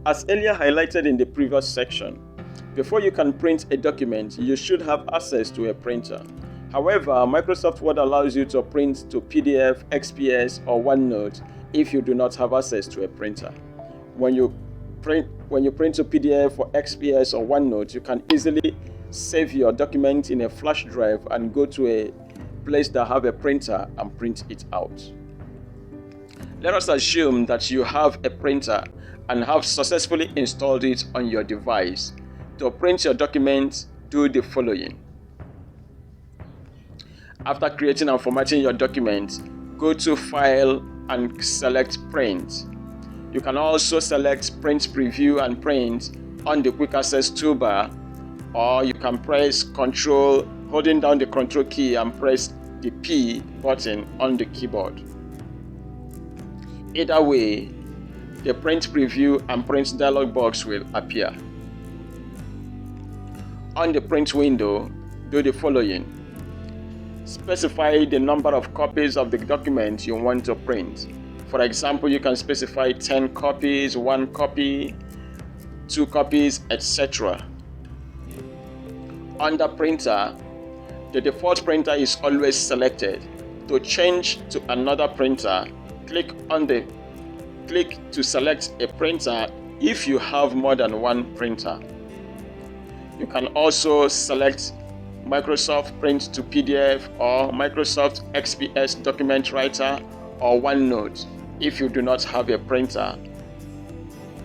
As earlier highlighted in the previous section, before you can print a document, you should have access to a printer. However, Microsoft Word allows you to print to PDF, XPS, or OneNote if you do not have access to a printer. When you print to PDF or XPS or OneNote, you can easily save your document in a flash drive and go to a place that have a printer and print it out. Let us assume that you have a printer and have successfully installed it on your device. To print your document, do the following. After creating and formatting your document, go to File and select Print. You can also select Print Preview and Print on the Quick Access toolbar, or you can press holding down the Control key and press the P button on the keyboard. Either way, the Print Preview and Print dialog box will appear. On the print window, do the following. Specify the number of copies of the document you want to print. For example, you can specify 10 copies, 1 copy, 2 copies, etc. Under printer, the default printer is always selected. To change to another printer, click to select a printer if you have more than one printer. You can also select Microsoft Print to PDF or Microsoft XPS Document Writer or OneNote if you do not have a printer.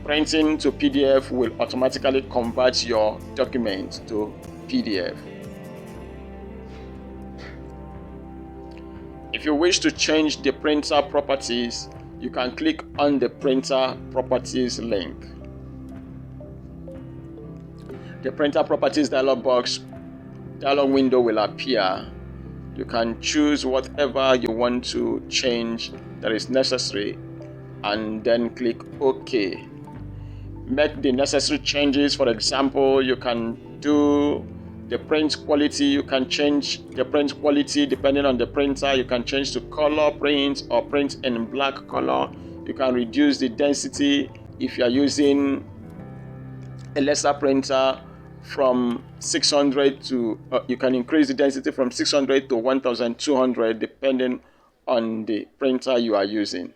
Printing to PDF will automatically convert your document to PDF. If you wish to change the printer properties, you can click on the Printer Properties link. The Printer Properties dialog window will appear. You can choose whatever you want to change that is necessary and then click OK. Make the necessary changes. For example, you can do the print quality. You can change the print quality depending on the printer. You can change to color print or print in black color. You can reduce the density if you are using a lesser printer from 600 to you can increase the density from 600 to 1200 depending on the printer you are using.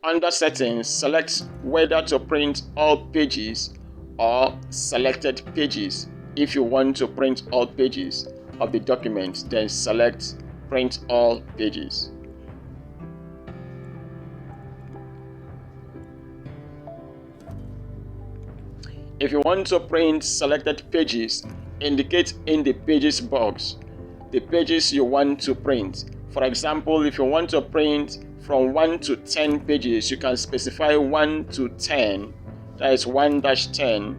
Under settings, select whether to print all pages or selected pages. If you want to print all pages of the document, then select print all pages. If you want to print selected pages, indicate in the pages box the pages you want to print. For example, if you want to print from 1 to 10 pages, you can specify 1 to 10, that is 1-10.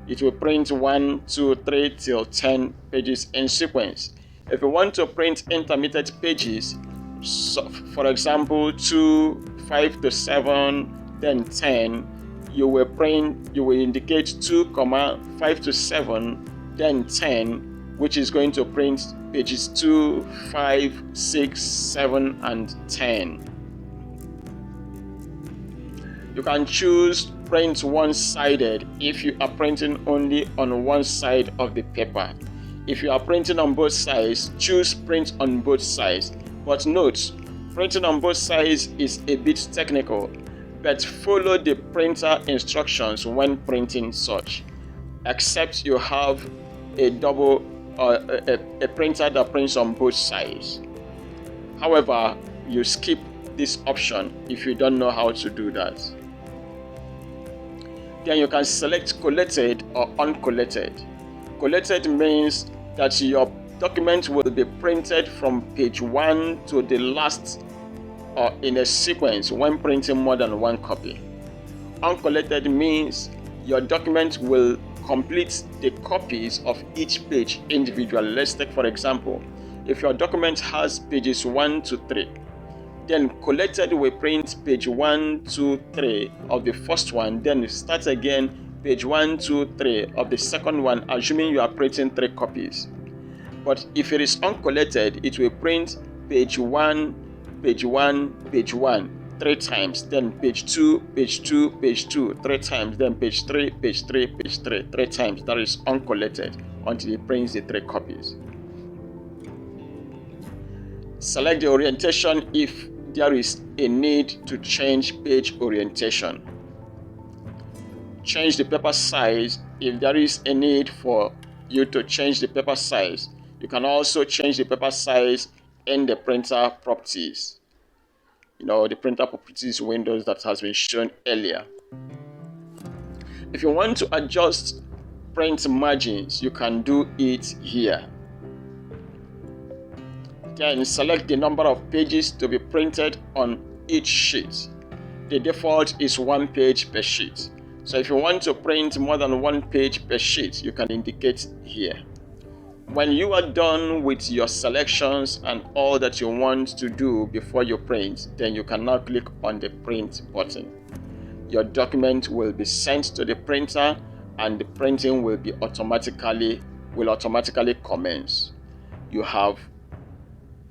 It will print 1, 2, 3 till 10 pages in sequence. If you want to print intermediate pages, so for example 2, 5 to 7, then 10, you will indicate 2, 5 to 7, then 10, which is going to print pages 2, 5, 6, 7, and 10. You can choose print one-sided if you are printing only on one side of the paper. If you are printing on both sides, choose print on both sides. But note, printing on both sides is a bit technical, but follow the printer instructions when printing such, except you have a printer that prints on both sides. However, you skip this option if you don't know how to do that. Then you can select collated or uncollated. Collated means that your document will be printed from page 1 to the last or in a sequence when printing more than one copy. Uncollated means your document will complete the copies of each page individually. Let's take for example, if your document has pages 1 to 3, then collated will print page 1, 2, 3 of the first one, then start again page 1, 2, 3 of the second one, assuming you are printing 3 copies. But if it is uncollated, it will print page 1, page 1, page 1. 3 times, then page 2, page 2, page 2, 3 times, then page 3, page 3, page 3, 3 times. That is uncollected until it prints the 3 copies. Select the orientation if there is a need to change page orientation. Change the paper size if there is a need for you to change the paper size. You can also change the paper size in the printer properties. The printer properties windows that has been shown earlier. If you want to adjust print margins, you can do it here. Then select the number of pages to be printed on each sheet. The default is 1 page per sheet. So if you want to print more than 1 page per sheet, you can indicate here. When you are done with your selections and all that you want to do before you print, then you can now click on the print button. Your document will be sent to the printer and the printing will automatically commence. You have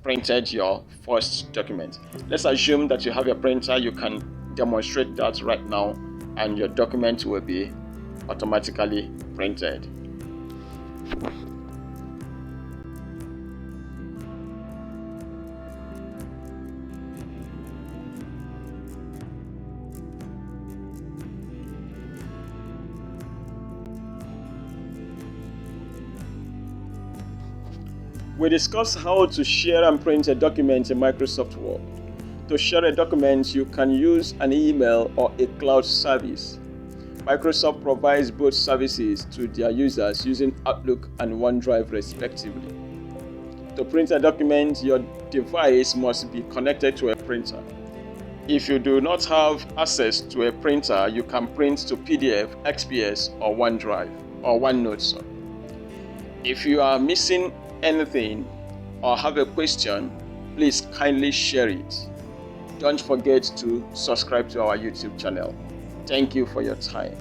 printed your first document. Let's assume that you have a printer. You can demonstrate that right now and your document will be automatically printed. We discussed how to share and print a document in Microsoft Word. To share a document, you can use an email or a cloud service. Microsoft provides both services to their users using Outlook and OneDrive respectively. To print a document, your device must be connected to a printer. If you do not have access to a printer, you can print to PDF, XPS, or OneDrive, or OneNote. If you are missing anything or have a question, please kindly share it. Don't forget to subscribe to our YouTube channel. Thank you for your time.